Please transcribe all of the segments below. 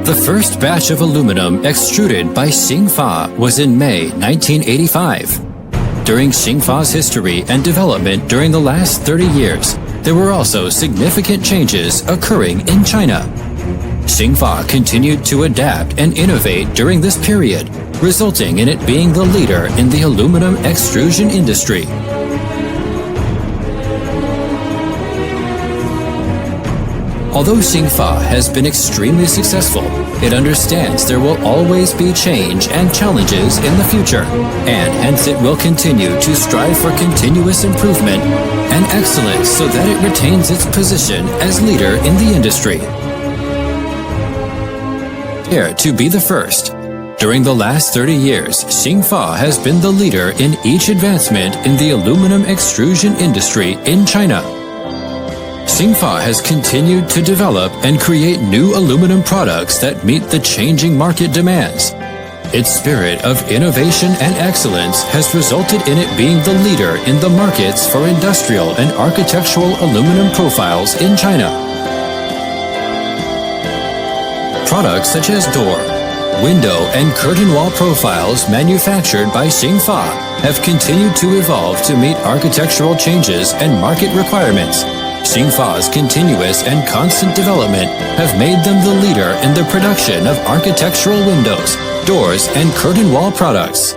The first batch of aluminum extruded by Xingfa was in May 1985. During Xingfa's history and development during the last 30 years, there were also significant changes occurring in China. Xingfa continued to adapt and innovate during this period, resulting in it being the leader in the aluminum extrusion industry. Although Xingfa has been extremely successful, it understands there will always be change and challenges in the future, and hence it will continue to strive for continuous improvement and excellence so that it retains its position as leader in the industry. Dare to be the first. During the last 30 years, Xingfa has been the leader in each advancement in the aluminum extrusion industry in China. Xingfa has continued to develop and create new aluminum products that meet the changing market demands. Its spirit of innovation and excellence has resulted in it being the leader in the markets for industrial and architectural aluminum profiles in China. Products such as door, window, and curtain wall profiles manufactured by Xingfa have continued to evolve to meet architectural changes and market requirements. Xingfa's continuous and constant development have made them the leader in the production of architectural windows, doors, and curtain wall products.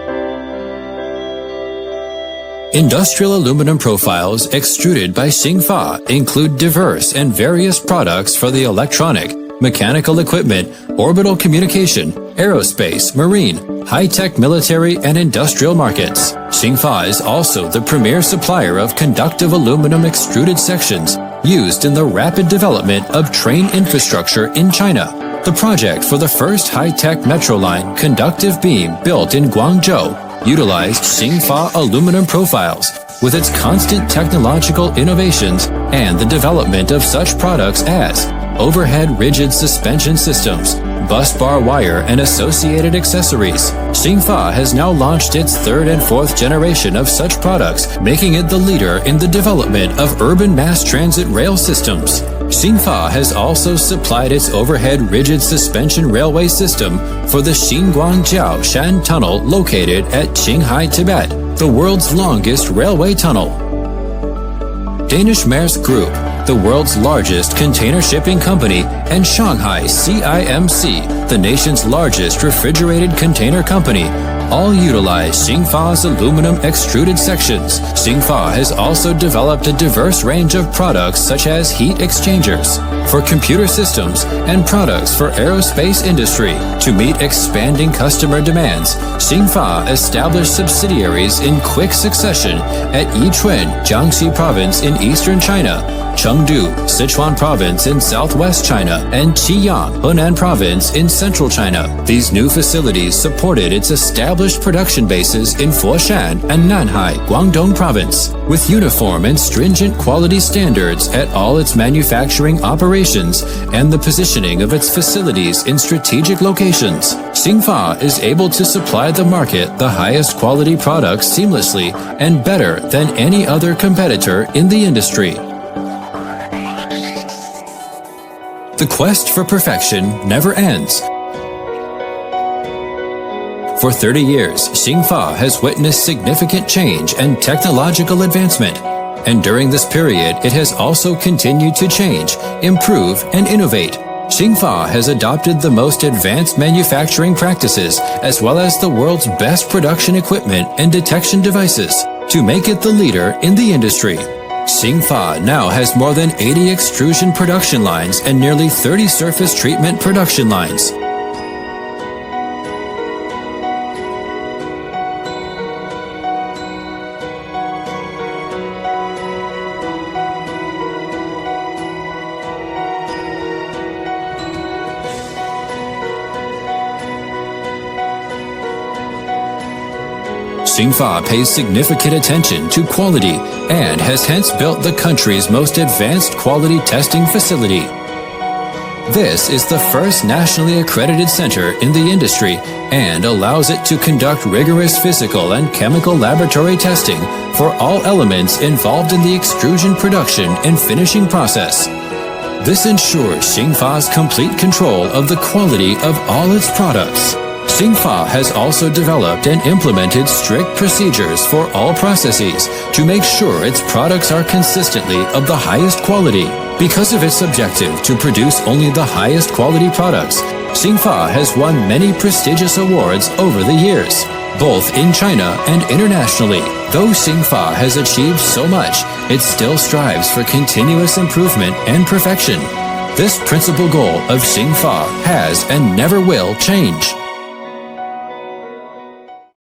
Industrial aluminum profiles extruded by Xingfa include diverse and various products for the electronic, mechanical equipment, orbital communication, aerospace, marine, high-tech military, and industrial markets. Xingfa is also the premier supplier of conductive aluminum extruded sections used in the rapid development of train infrastructure in China. The project for the first high-tech metro line conductive beam built in Guangzhou utilized Xingfa aluminum profiles with its constant technological innovations and the development of such products as overhead rigid suspension systems, bus bar wire, and associated accessories. Xingfa has now launched its third and fourth generation of such products, making it the leader in the development of urban mass transit rail systems. Xingfa has also supplied its overhead rigid suspension railway system for the Xinguangjiao Shan Tunnel located at Qinghai, Tibet, the world's longest railway tunnel. Danish Maersk Group, the world's largest container shipping company, and Shanghai CIMC, the nation's largest refrigerated container company, all utilize Xingfa's aluminum extruded sections. Xingfa has also developed a diverse range of products such as heat exchangers for computer systems and products for aerospace industry. To meet expanding customer demands, Xingfa established subsidiaries in quick succession at Yichun, Jiangxi Province in eastern China, Chengdu, Sichuan Province in southwest China, and Qiyang, Henan Province in central China. These new facilities supported its established production bases in Foshan and Nanhai, Guangdong Province, with uniform and stringent quality standards at all its manufacturing operations and the positioning of its facilities in strategic locations. Xingfa is able to supply the market the highest quality products seamlessly and better than any other competitor in the industry. The quest for perfection never ends. For 30 years, Xingfa has witnessed significant change and technological advancement, and during this period, it has also continued to change, improve, and innovate. Xingfa has adopted the most advanced manufacturing practices as well as the world's best production equipment and detection devices to make it the leader in the industry. Xingfa now has more than 80 extrusion production lines and nearly 30 surface treatment production lines. Xingfa pays significant attention to quality and has hence built the country's most advanced quality testing facility. This is the first nationally accredited center in the industry and allows it to conduct rigorous physical and chemical laboratory testing for all elements involved in the extrusion production and finishing process. This ensures Xingfa's complete control of the quality of all its products. Xingfa has also developed and implemented strict procedures for all processes to make sure its products are consistently of the highest quality. Because of its objective to produce only the highest quality products, Xingfa has won many prestigious awards over the years, both in China and internationally. Though Xingfa has achieved so much, it still strives for continuous improvement and perfection. This principal goal of Xingfa has and never will change.